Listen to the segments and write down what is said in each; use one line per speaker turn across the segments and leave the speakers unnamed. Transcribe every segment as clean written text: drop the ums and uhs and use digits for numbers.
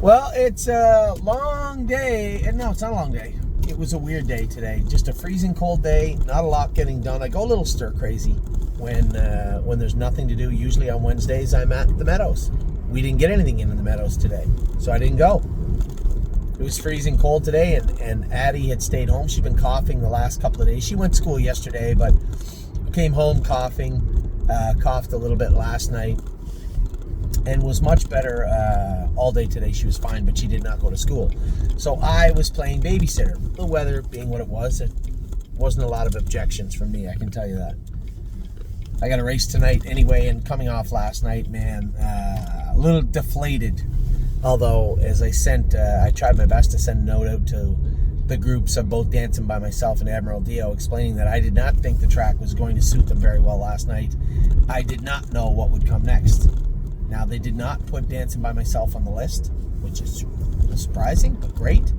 Well, it's a long day. And no, it's not a long day. It was a weird day today. Just a freezing cold day. Not a lot getting done. I go a little stir crazy when there's nothing to do. Usually on Wednesdays, I'm at the Meadows. We didn't get anything in the Meadows today, so I didn't go. It was freezing cold today, and Addie had stayed home. She'd been coughing the last couple of days. She went to school yesterday, but came home coughing. Coughed a little bit last night. And was much better all day today. She was fine, but she did not go to school. So I was playing babysitter. The weather being what it wasn't a lot of objections from me, I can tell you that. I got a race tonight anyway, and coming off last night, man, a little deflated. Although, as I tried my best to send a note out to the groups of both Dancing by Myself and Admiral Dio, explaining that I did not think the track was going to suit them very well last night. I did not know what would come next. Now, they did not put Dancing by Myself on the list, which is surprising, but great.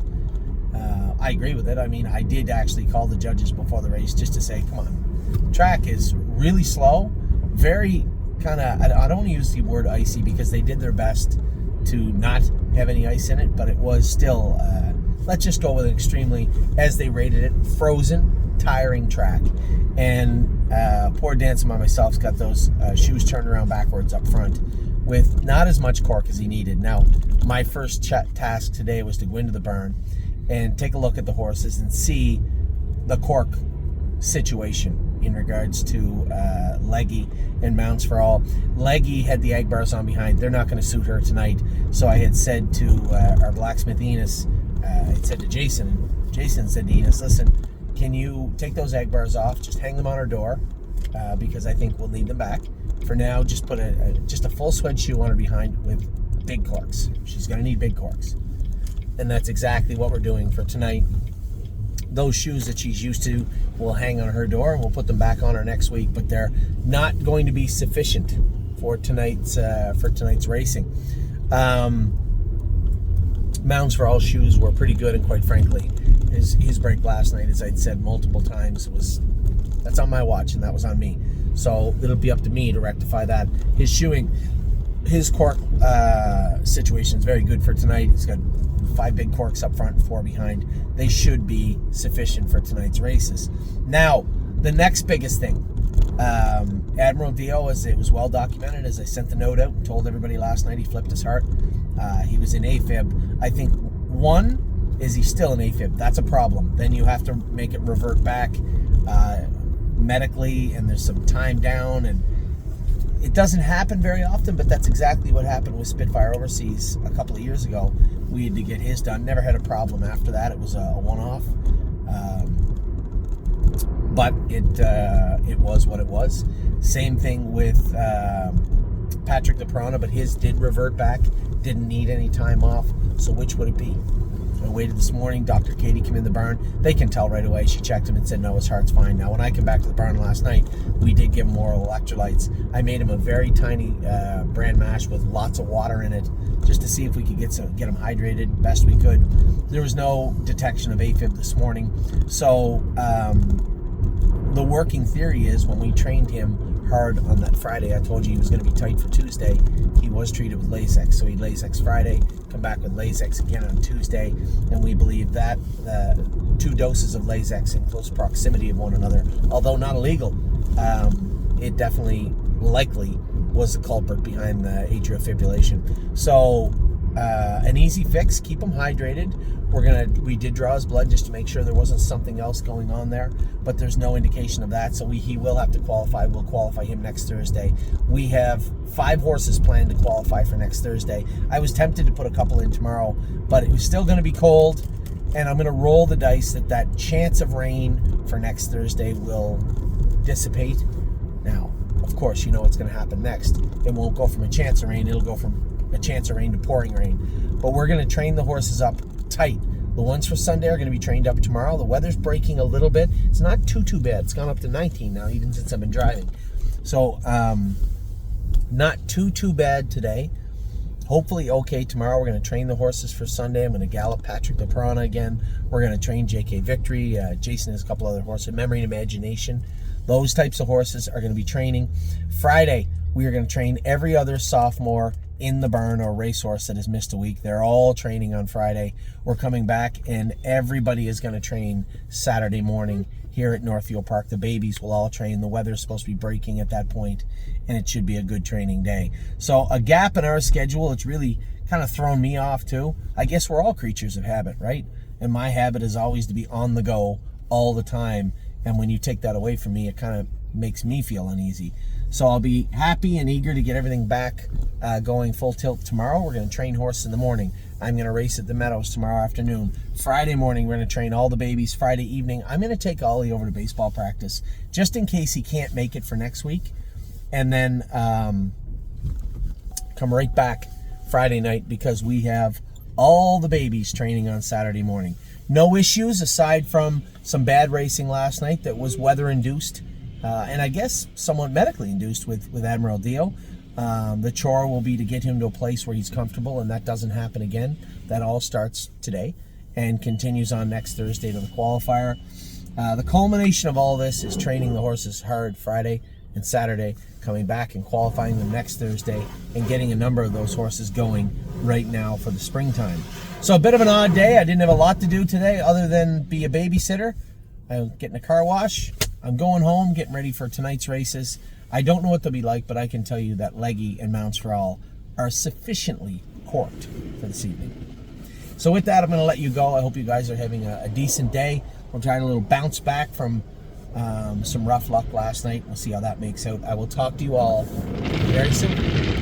I agree with it. I mean, I did actually call the judges before the race just to say, come on, the track is really slow, very kind of, I don't want to use the word icy because they did their best to not have any ice in it, but it was still, let's just go with an extremely, as they rated it, frozen, tiring track. And poor Dancing by Myself's got those shoes turned around backwards up front, with not as much cork as he needed. Now, my first task today was to go into the barn and take a look at the horses and see the cork situation in regards to Leggy and Mounts for All. Leggy had the egg bars on behind. They're not going to suit her tonight. So I had said to our blacksmith Enos, I said to Jason, and Jason said to Enos, listen, can you take those egg bars off, just hang them on her door, because I think we'll need them back. For now, just put just a full suede shoe on her behind with big corks. She's going to need big corks. And that's exactly what we're doing for tonight. Those shoes that she's used to will hang on her door, and we'll put them back on her next week, but they're not going to be sufficient for tonight's racing. Mounts for All shoes were pretty good, and quite frankly, his break last night, as I'd said multiple times, that's on my watch, and that was on me. So it'll be up to me to rectify that. His cork situation is very good for tonight. He's got 5 big corks up front, 4 behind. They should be sufficient for tonight's races. Now, the next biggest thing, Admiral Dio, as it was well documented, as I sent the note out and told everybody last night, he flipped his heart. He was in AFib. I think, one, is he still in AFib? That's a problem. Then you have to make it revert back medically, and there's some time down, and it doesn't happen very often, but that's exactly what happened with Spitfire Overseas a couple of years ago. We had to get his done. Never had a problem after that. It was a one-off, but it was what it was. Same thing with Patrick the Piranha, but his did revert back. Didn't need any time off. So which would it be? I waited this morning. Dr. Katie came in the barn. They can tell right away. She checked him and said, no, his heart's fine. Now, when I came back to the barn last night, we did give him oral electrolytes. I made him a very tiny bran mash with lots of water in it, just to see if we could get him hydrated best we could. There was no detection of AFib this morning. So the working theory is, when we trained him hard on that Friday, I told you he was going to be tight for Tuesday. He was treated with Lasix, so he Lasix Friday, come back with Lasix again on Tuesday, and we believe that 2 doses of Lasix in close proximity of one another, although not illegal, it definitely likely was the culprit behind the atrial fibrillation. So an easy fix: keep him hydrated. We did draw his blood just to make sure there wasn't something else going on there, but there's no indication of that, so he will have to qualify. We'll qualify him next Thursday. We have 5 horses planned to qualify for next Thursday. I was tempted to put a couple in tomorrow, but it was still going to be cold, and I'm going to roll the dice that chance of rain for next Thursday will dissipate. Now, of course, you know what's going to happen next. It won't go from a chance of rain. It'll go from a chance of rain to pouring rain. But we're going to train the horses up tight. The ones for Sunday are going to be trained up tomorrow. The weather's breaking a little bit. It's not too bad. It's gone up to 19 now, even since I've been driving. So, not too bad today. Hopefully okay tomorrow. We're going to train the horses for Sunday. I'm going to gallop Patrick the Piranha again. We're going to train JK Victory. Jason has a couple other horses. Memory and Imagination. Those types of horses are going to be training. Friday, we are going to train every other sophomore in the barn or racehorse that has missed a week. They're all training on Friday. We're coming back, and everybody is going to train Saturday morning here at Northfield Park. The babies will all train. The weather's supposed to be breaking at that point, and it should be a good training day. So a gap in our schedule, it's really kind of thrown me off too. I guess we're all creatures of habit, right? And my habit is always to be on the go all the time. And when you take that away from me, it kind of makes me feel uneasy. So I'll be happy and eager to get everything back going full tilt tomorrow. We're going to train horses in the morning. I'm going to race at the Meadows tomorrow afternoon. Friday morning, we're going to train all the babies. Friday evening, I'm going to take Ollie over to baseball practice just in case he can't make it for next week. And then come right back Friday night because we have all the babies training on Saturday morning. No issues aside from some bad racing last night that was weather induced. And I guess somewhat medically induced with Admiral Dio. The chore will be to get him to a place where he's comfortable, and that doesn't happen again. That all starts today and continues on next Thursday to the qualifier. The culmination of all this is training the horses hard Friday and Saturday, coming back and qualifying them next Thursday, and getting a number of those horses going right now for the springtime. So a bit of an odd day. I didn't have a lot to do today other than be a babysitter. I'm getting a car wash. I'm going home, getting ready for tonight's races. I don't know what they'll be like, but I can tell you that Leggy and Mounts for All are sufficiently corked for this evening. So with that, I'm going to let you go. I hope you guys are having a decent day. We're trying a little bounce back from some rough luck last night. We'll see how that makes out. I will talk to you all very soon.